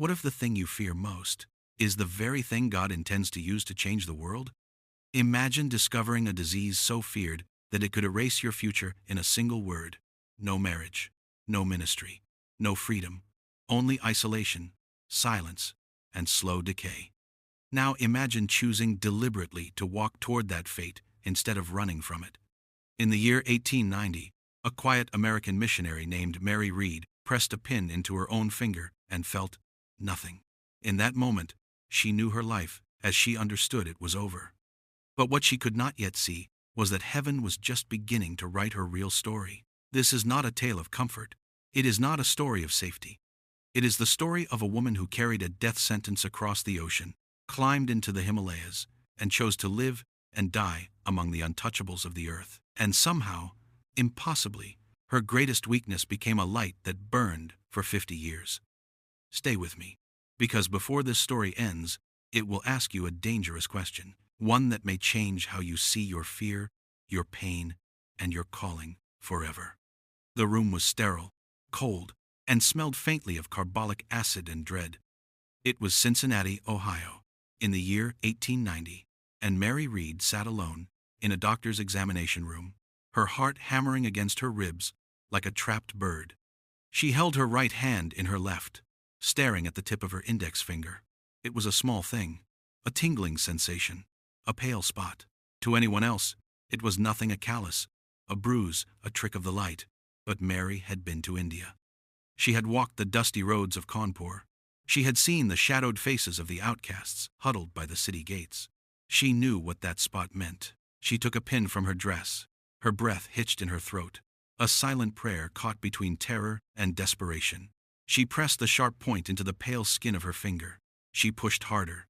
What if the thing you fear most is the very thing God intends to use to change the world? Imagine discovering a disease so feared that it could erase your future in a single word. No marriage, no ministry, no freedom, only isolation, silence, and slow decay. Now imagine choosing deliberately to walk toward that fate instead of running from it. In the year 1890, a quiet American missionary named Mary Reed pressed a pin into her own finger and felt nothing. In that moment, she knew her life, as she understood it, was over. But what she could not yet see was that heaven was just beginning to write her real story. This is not a tale of comfort. It is not a story of safety. It is the story of a woman who carried a death sentence across the ocean, climbed into the Himalayas, and chose to live and die among the untouchables of the earth. And somehow, impossibly, her greatest weakness became a light that burned for 50 years. Stay with me, because before this story ends, it will ask you a dangerous question, one that may change how you see your fear, your pain, and your calling forever. The room was sterile, cold, and smelled faintly of carbolic acid and dread. It was Cincinnati, Ohio, in the year 1890, and Mary Reed sat alone in a doctor's examination room, her heart hammering against her ribs like a trapped bird. She held her right hand in her left, staring at the tip of her index finger. It was a small thing, a tingling sensation, a pale spot. To anyone else, it was nothing, a callus, a bruise, a trick of the light. But Mary had been to India. She had walked the dusty roads of Kanpur. She had seen the shadowed faces of the outcasts huddled by the city gates. She knew what that spot meant. She took a pin from her dress, her breath hitched in her throat, a silent prayer caught between terror and desperation. She pressed the sharp point into the pale skin of her finger. She pushed harder.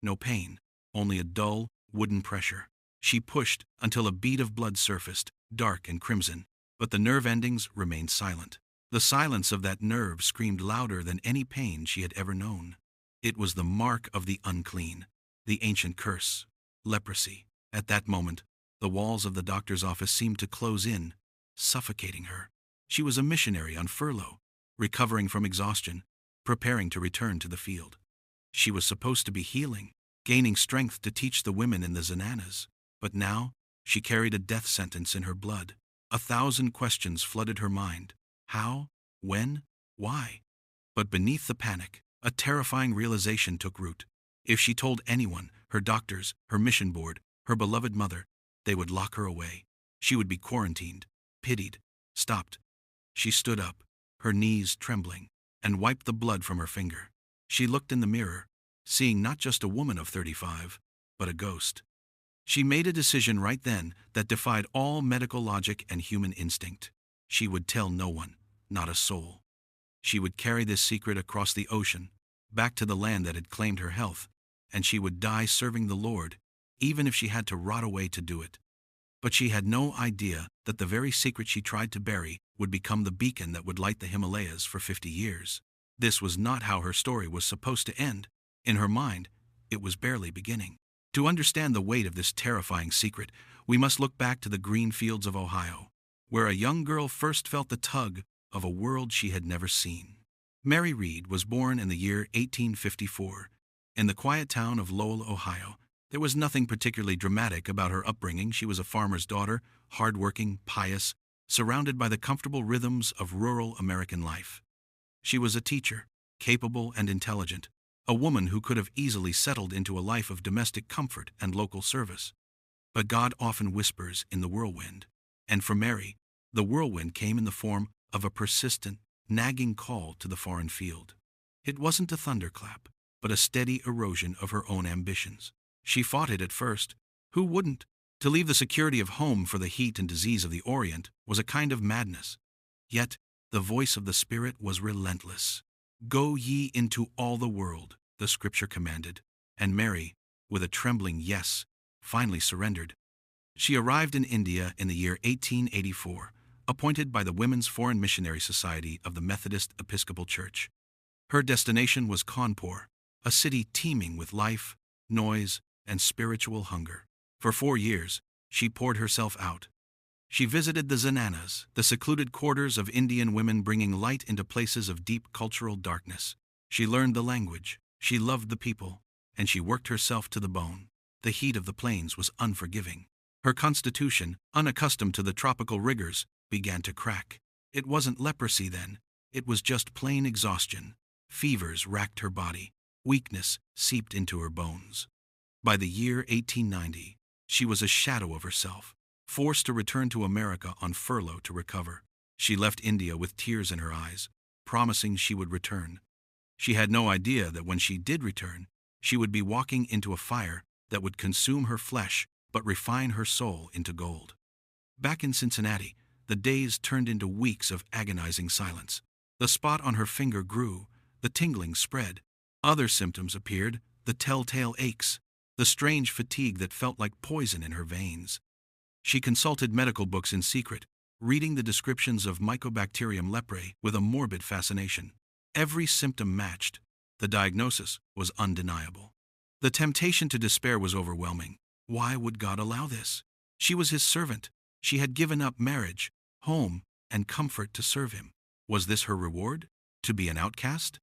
No pain, only a dull, wooden pressure. She pushed until a bead of blood surfaced, dark and crimson, but the nerve endings remained silent. The silence of that nerve screamed louder than any pain she had ever known. It was the mark of the unclean, the ancient curse, leprosy. At that moment, the walls of the doctor's office seemed to close in, suffocating her. She was a missionary on furlough, recovering from exhaustion, preparing to return to the field. She was supposed to be healing, gaining strength to teach the women in the Zananas. But now, she carried a death sentence in her blood. 1,000 questions flooded her mind. How? When? Why? But beneath the panic, a terrifying realization took root. If she told anyone, her doctors, her mission board, her beloved mother, they would lock her away. She would be quarantined, pitied, stopped. She stood up, her knees trembling, and wiped the blood from her finger. She looked in the mirror, seeing not just a woman of 35, but a ghost. She made a decision right then that defied all medical logic and human instinct. She would tell no one, not a soul. She would carry this secret across the ocean, back to the land that had claimed her health, and she would die serving the Lord, even if she had to rot away to do it. But she had no idea that the very secret she tried to bury would become the beacon that would light the Himalayas for 50 years. This was not how her story was supposed to end. In her mind, it was barely beginning. To understand the weight of this terrifying secret, we must look back to the green fields of Ohio, where a young girl first felt the tug of a world she had never seen. Mary Reed was born in the year 1854, in the quiet town of Lowell, Ohio. There was nothing particularly dramatic about her upbringing. She was a farmer's daughter, hardworking, pious, surrounded by the comfortable rhythms of rural American life. She was a teacher, capable and intelligent, a woman who could have easily settled into a life of domestic comfort and local service. But God often whispers in the whirlwind, and for Mary, the whirlwind came in the form of a persistent, nagging call to the foreign field. It wasn't a thunderclap, but a steady erosion of her own ambitions. She fought it at first. Who wouldn't? To leave the security of home for the heat and disease of the Orient was a kind of madness. Yet, the voice of the Spirit was relentless. "Go ye into all the world," the scripture commanded, and Mary, with a trembling yes, finally surrendered. She arrived in India in the year 1884, appointed by the Women's Foreign Missionary Society of the Methodist Episcopal Church. Her destination was Kanpur, a city teeming with life, noise, and spiritual hunger. For 4 years, she poured herself out. She visited the Zananas, the secluded quarters of Indian women, bringing light into places of deep cultural darkness. She learned the language, she loved the people, and she worked herself to the bone. The heat of the plains was unforgiving. Her constitution, unaccustomed to the tropical rigors, began to crack. It wasn't leprosy then, it was just plain exhaustion. Fevers racked her body, weakness seeped into her bones. By the year 1890, she was a shadow of herself, forced to return to America on furlough to recover. She left India with tears in her eyes, promising she would return. She had no idea that when she did return, she would be walking into a fire that would consume her flesh but refine her soul into gold. Back in Cincinnati, the days turned into weeks of agonizing silence. The spot on her finger grew, the tingling spread. Other symptoms appeared, the telltale aches, the strange fatigue that felt like poison in her veins. She consulted medical books in secret, reading the descriptions of Mycobacterium leprae with a morbid fascination. Every symptom matched. The diagnosis was undeniable. The temptation to despair was overwhelming. Why would God allow this? She was his servant. She had given up marriage, home, and comfort to serve him. Was this her reward? To be an outcast?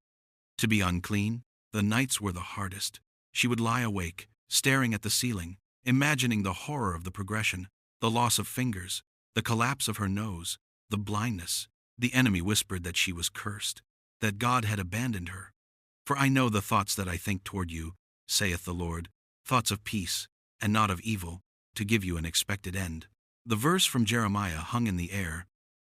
To be unclean? The nights were the hardest. She would lie awake, staring at the ceiling, imagining the horror of the progression, the loss of fingers, the collapse of her nose, the blindness. The enemy whispered that she was cursed, that God had abandoned her. For I know the thoughts that I think toward you, saith the Lord, thoughts of peace, and not of evil, to give you an expected end. The verse from Jeremiah hung in the air,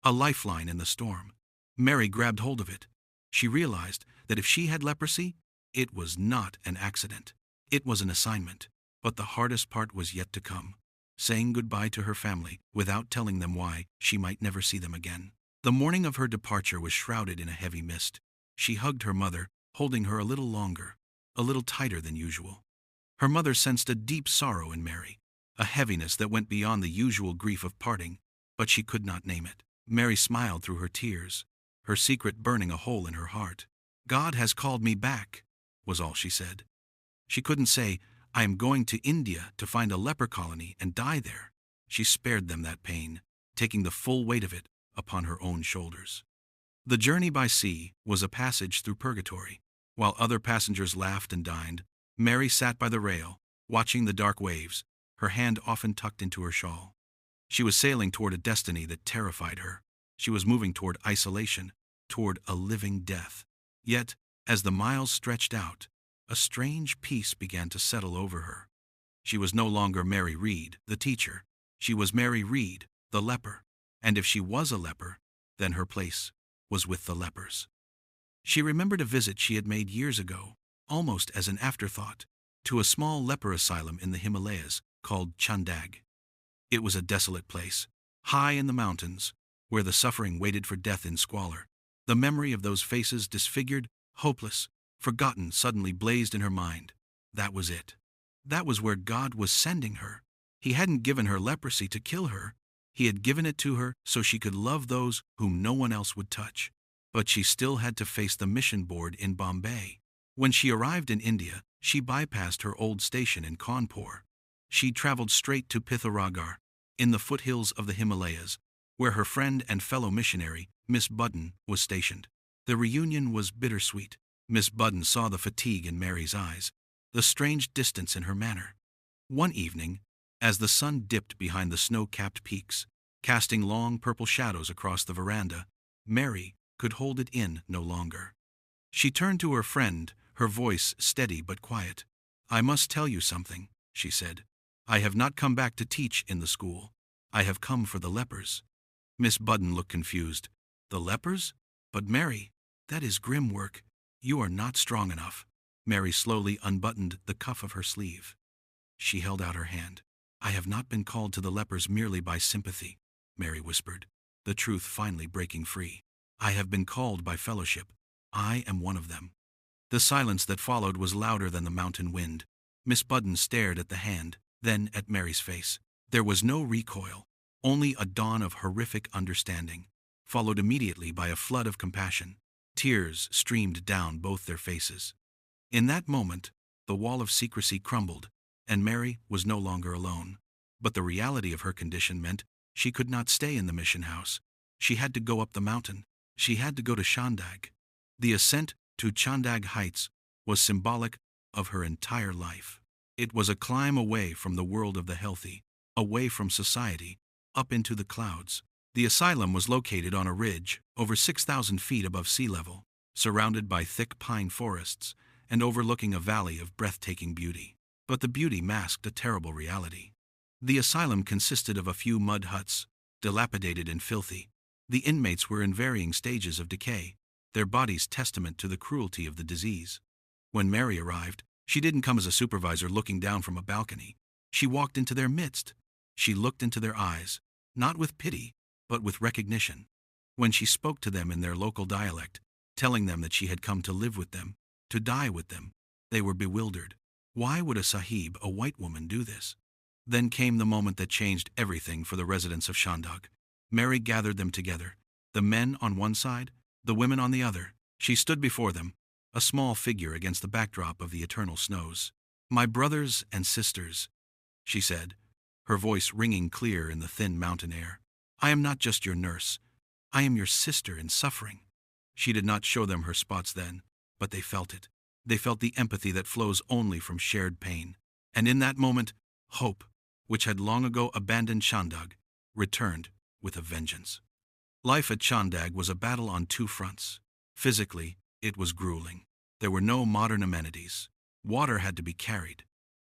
a lifeline in the storm. Mary grabbed hold of it. She realized that if she had leprosy, it was not an accident. It was an assignment. But the hardest part was yet to come. Saying goodbye to her family without telling them why she might never see them again. The morning of her departure was shrouded in a heavy mist. She hugged her mother, holding her a little longer, a little tighter than usual. Her mother sensed a deep sorrow in Mary, a heaviness that went beyond the usual grief of parting, but she could not name it. Mary smiled through her tears, her secret burning a hole in her heart. God has called me back, was all she said. She couldn't say, I am going to India to find a leper colony and die there. She spared them that pain, taking the full weight of it upon her own shoulders. The journey by sea was a passage through purgatory. While other passengers laughed and dined, Mary sat by the rail, watching the dark waves, her hand often tucked into her shawl. She was sailing toward a destiny that terrified her. She was moving toward isolation, toward a living death. Yet, as the miles stretched out, a strange peace began to settle over her. She was no longer Mary Reed, the teacher. She was Mary Reed, the leper. And if she was a leper, then her place was with the lepers. She remembered a visit she had made years ago, almost as an afterthought, to a small leper asylum in the Himalayas called Chandag. It was a desolate place, high in the mountains, where the suffering waited for death in squalor. The memory of those faces, disfigured, hopeless, forgotten, suddenly blazed in her mind. That was it. That was where God was sending her. He hadn't given her leprosy to kill her. He had given it to her so she could love those whom no one else would touch. But she still had to face the mission board in Bombay. When she arrived in India, she bypassed her old station in Kanpur. She traveled straight to Pithoragarh, in the foothills of the Himalayas, where her friend and fellow missionary, Miss Budden, was stationed. The reunion was bittersweet. Miss Budden saw the fatigue in Mary's eyes, the strange distance in her manner. One evening, as the sun dipped behind the snow-capped peaks, casting long purple shadows across the veranda, Mary could hold it in no longer. She turned to her friend, her voice steady but quiet. I must tell you something, she said. I have not come back to teach in the school. I have come for the lepers. Miss Budden looked confused. The lepers? But Mary, that is grim work. You are not strong enough. Mary slowly unbuttoned the cuff of her sleeve. She held out her hand. I have not been called to the lepers merely by sympathy, Mary whispered, the truth finally breaking free. I have been called by fellowship. I am one of them. The silence that followed was louder than the mountain wind. Miss Budden stared at the hand, then at Mary's face. There was no recoil, only a dawn of horrific understanding, followed immediately by a flood of compassion. Tears streamed down both their faces. In that moment, the wall of secrecy crumbled, and Mary was no longer alone. But the reality of her condition meant she could not stay in the mission house. She had to go up the mountain. She had to go to Chandag. The ascent to Chandag Heights was symbolic of her entire life. It was a climb away from the world of the healthy, away from society, up into the clouds. The asylum was located on a ridge over 6,000 feet above sea level, surrounded by thick pine forests and overlooking a valley of breathtaking beauty. But the beauty masked a terrible reality. The asylum consisted of a few mud huts, dilapidated and filthy. The inmates were in varying stages of decay, their bodies testament to the cruelty of the disease. When Mary arrived, she didn't come as a supervisor looking down from a balcony. She walked into their midst. She looked into their eyes, not with pity, but with recognition. When she spoke to them in their local dialect, telling them that she had come to live with them, to die with them, they were bewildered. Why would a sahib, a white woman, do this? Then came the moment that changed everything for the residents of Chandag. Mary gathered them together, the men on one side, the women on the other. She stood before them, a small figure against the backdrop of the eternal snows. "My brothers and sisters," she said, her voice ringing clear in the thin mountain air. "I am not just your nurse. I am your sister in suffering." She did not show them her spots then, but they felt it. They felt the empathy that flows only from shared pain. And in that moment, hope, which had long ago abandoned Chandag, returned with a vengeance. Life at Chandag was a battle on two fronts. Physically, it was grueling. There were no modern amenities. Water had to be carried.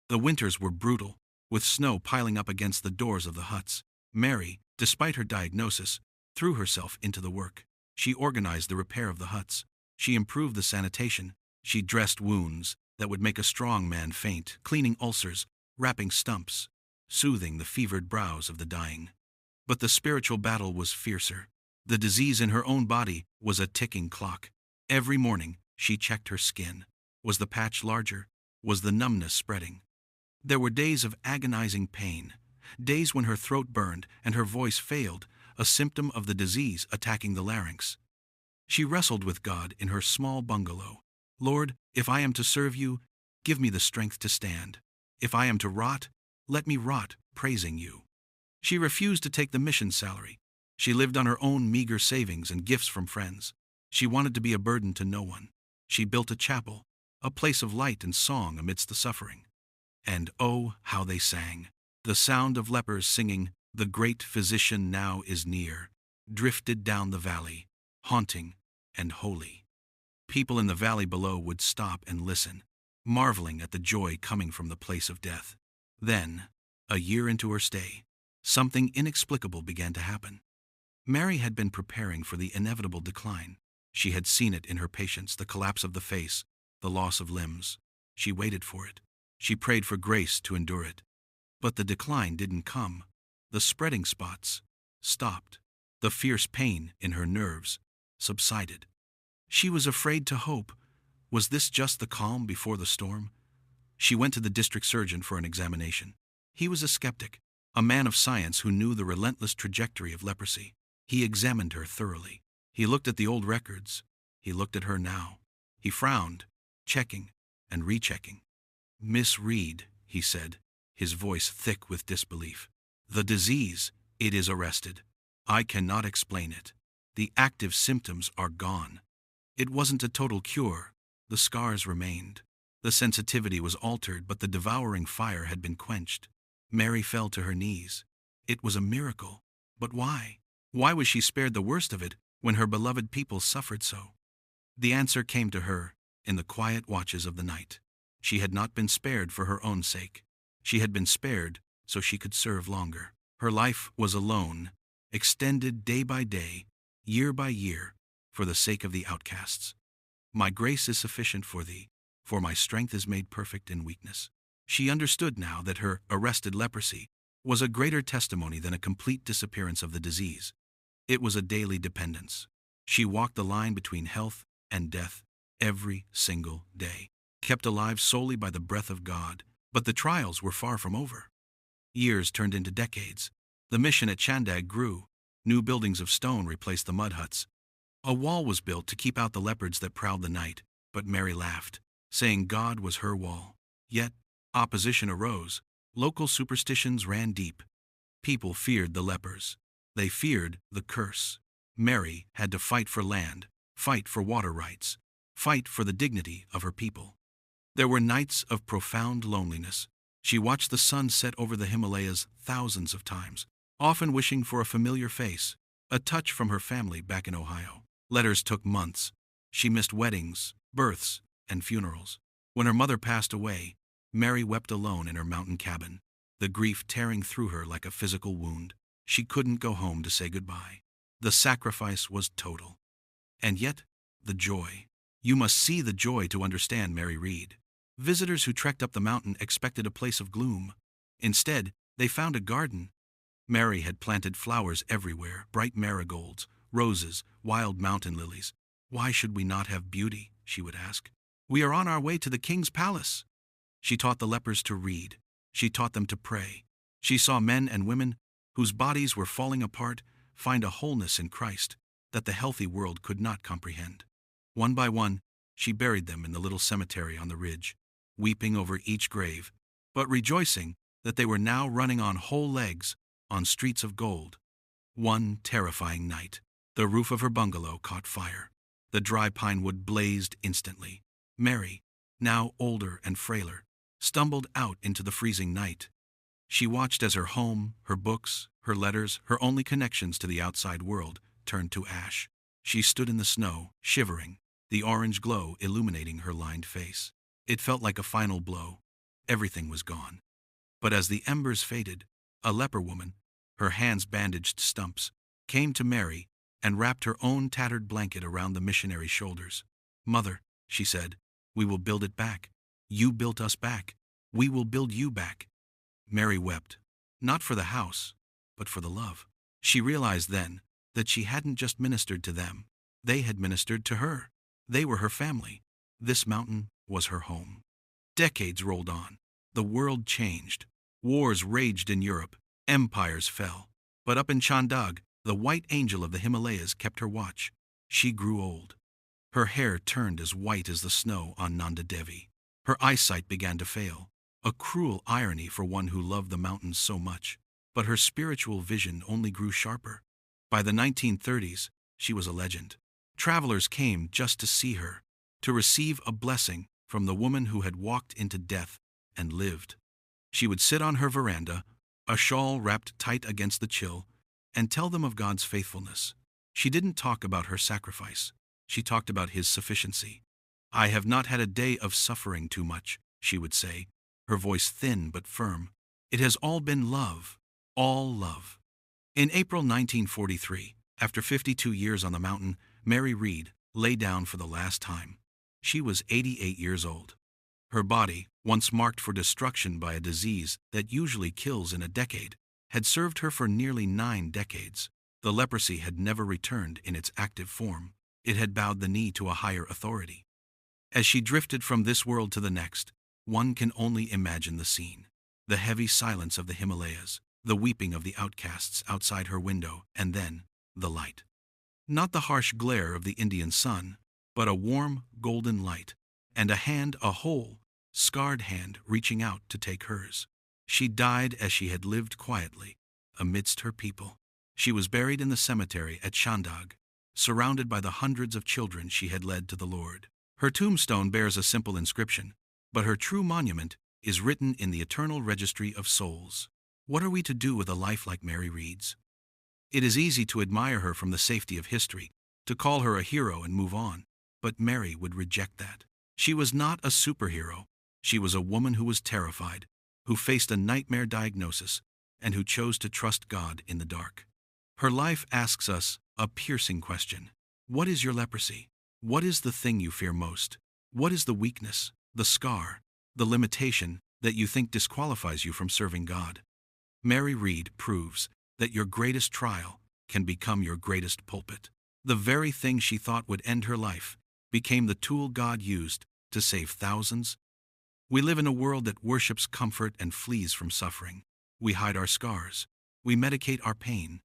The winters were brutal, with snow piling up against the doors of the huts. Mary, despite her diagnosis, threw herself into the work. She organized the repair of the huts. She improved the sanitation. She dressed wounds that would make a strong man faint, cleaning ulcers, wrapping stumps, soothing the fevered brows of the dying. But the spiritual battle was fiercer. The disease in her own body was a ticking clock. Every morning, she checked her skin. Was the patch larger? Was the numbness spreading? There were days of agonizing pain, days when her throat burned and her voice failed, a symptom of the disease attacking the larynx. She wrestled with God in her small bungalow. "Lord, if I am to serve you, give me the strength to stand. If I am to rot, let me rot, praising you." She refused to take the mission salary. She lived on her own meager savings and gifts from friends. She wanted to be a burden to no one. She built a chapel, a place of light and song amidst the suffering. And oh, how they sang! The sound of lepers singing, "The great physician now is near," drifted down the valley, haunting and holy. People in the valley below would stop and listen, marveling at the joy coming from the place of death. Then, a year into her stay, something inexplicable began to happen. Mary had been preparing for the inevitable decline. She had seen it in her patients, the collapse of the face, the loss of limbs. She waited for it. She prayed for grace to endure it. But the decline didn't come. The spreading spots stopped. The fierce pain in her nerves subsided. She was afraid to hope. Was this just the calm before the storm? She went to the district surgeon for an examination. He was a skeptic, a man of science who knew the relentless trajectory of leprosy. He examined her thoroughly. He looked at the old records. He looked at her now. He frowned, checking and rechecking. "Miss Reed," he said, his voice thick with disbelief. "The disease, it is arrested. I cannot explain it. The active symptoms are gone. It wasn't a total cure. The scars remained. The sensitivity was altered, but the devouring fire had been quenched." Mary fell to her knees. It was a miracle. But why? Why was she spared the worst of it when her beloved people suffered so? The answer came to her in the quiet watches of the night. She had not been spared for her own sake. She had been spared so she could serve longer. Her life was alone, extended day by day, year by year, for the sake of the outcasts. "My grace is sufficient for thee, for my strength is made perfect in weakness." She understood now that her arrested leprosy was a greater testimony than a complete disappearance of the disease. It was a daily dependence. She walked the line between health and death every single day, kept alive solely by the breath of God. But the trials were far from over. Years turned into decades. The mission at Chandag grew. New buildings of stone replaced the mud huts. A wall was built to keep out the leopards that prowled the night, but Mary laughed, saying God was her wall. Yet, opposition arose. Local superstitions ran deep. People feared the lepers. They feared the curse. Mary had to fight for land, fight for water rights, fight for the dignity of her people. There were nights of profound loneliness. She watched the sun set over the Himalayas thousands of times, often wishing for a familiar face, a touch from her family back in Ohio. Letters took months. She missed weddings, births, and funerals. When her mother passed away, Mary wept alone in her mountain cabin, the grief tearing through her like a physical wound. She couldn't go home to say goodbye. The sacrifice was total. And yet, the joy. You must see the joy to understand Mary Reed. Visitors who trekked up the mountain expected a place of gloom. Instead, they found a garden. Mary had planted flowers everywhere, bright marigolds, roses, wild mountain lilies. "Why should we not have beauty?" she would ask. "We are on our way to the king's palace." She taught the lepers to read. She taught them to pray. She saw men and women whose bodies were falling apart find a wholeness in Christ that the healthy world could not comprehend. One by one, she buried them in the little cemetery on the ridge, weeping over each grave, but rejoicing that they were now running on whole legs on streets of gold. One terrifying night, the roof of her bungalow caught fire. The dry pine wood blazed instantly. Mary, now older and frailer, stumbled out into the freezing night. She watched as her home, her books, her letters, her only connections to the outside world, turned to ash. She stood in the snow, shivering, the orange glow illuminating her lined face. It felt like a final blow. Everything was gone. But as the embers faded, a leper woman, her hands bandaged stumps, came to Mary and wrapped her own tattered blanket around the missionary's shoulders. "Mother," she said, "we will build it back. You built us back. We will build you back." Mary wept, not for the house, but for the love. She realized then that she hadn't just ministered to them. They had ministered to her. They were her family. This mountain was her home. Decades rolled on. The world changed. Wars raged in Europe. Empires fell. But up in Chandag, the white angel of the Himalayas kept her watch. She grew old. Her hair turned as white as the snow on Nanda Devi. Her eyesight began to fail. A cruel irony for one who loved the mountains so much. But her spiritual vision only grew sharper. By the 1930s, she was a legend. Travelers came just to see her, to receive a blessing from the woman who had walked into death and lived. She would sit on her veranda, a shawl wrapped tight against the chill, and tell them of God's faithfulness. She didn't talk about her sacrifice. She talked about His sufficiency. "I have not had a day of suffering too much," she would say, her voice thin but firm. "It has all been love, all love." In April 1943, after 52 years on the mountain, Mary Reed lay down for the last time. She was 88 years old. Her body, once marked for destruction by a disease that usually kills in a decade, had served her for nearly 9 decades. The leprosy had never returned in its active form. It had bowed the knee to a higher authority. As she drifted from this world to the next, one can only imagine the scene. The heavy silence of the Himalayas, the weeping of the outcasts outside her window, and then the light. Not the harsh glare of the Indian sun, but a warm, golden light, and a hand, a whole, scarred hand, reaching out to take hers. She died as she had lived quietly, amidst her people. She was buried in the cemetery at Chandag, surrounded by the hundreds of children she had led to the Lord. Her tombstone bears a simple inscription, but her true monument is written in the eternal registry of souls. What are we to do with a life like Mary Reed's? It is easy to admire her from the safety of history, to call her a hero and move on, but Mary would reject that. She was not a superhero. She was a woman who was terrified, who faced a nightmare diagnosis, and who chose to trust God in the dark. Her life asks us a piercing question. What is your leprosy? What is the thing you fear most? What is the weakness, the scar, the limitation that you think disqualifies you from serving God? Mary Reed proves that your greatest trial can become your greatest pulpit. The very thing she thought would end her life became the tool God used to save thousands. We live in a world that worships comfort and flees from suffering. We hide our scars. We medicate our pain.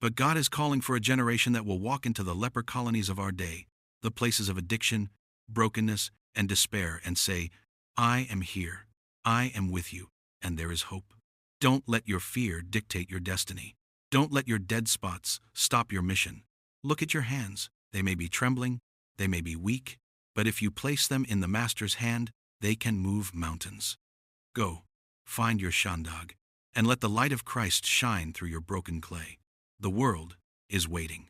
But God is calling for a generation that will walk into the leper colonies of our day, the places of addiction, brokenness, and despair, and say, "I am here. I am with you, and there is hope." Don't let your fear dictate your destiny. Don't let your dead spots stop your mission. Look at your hands. They may be trembling, they may be weak, But if you place them in the Master's hand, they can move mountains. Go, find your shandog, and let the light of Christ shine through your broken clay. The world is waiting.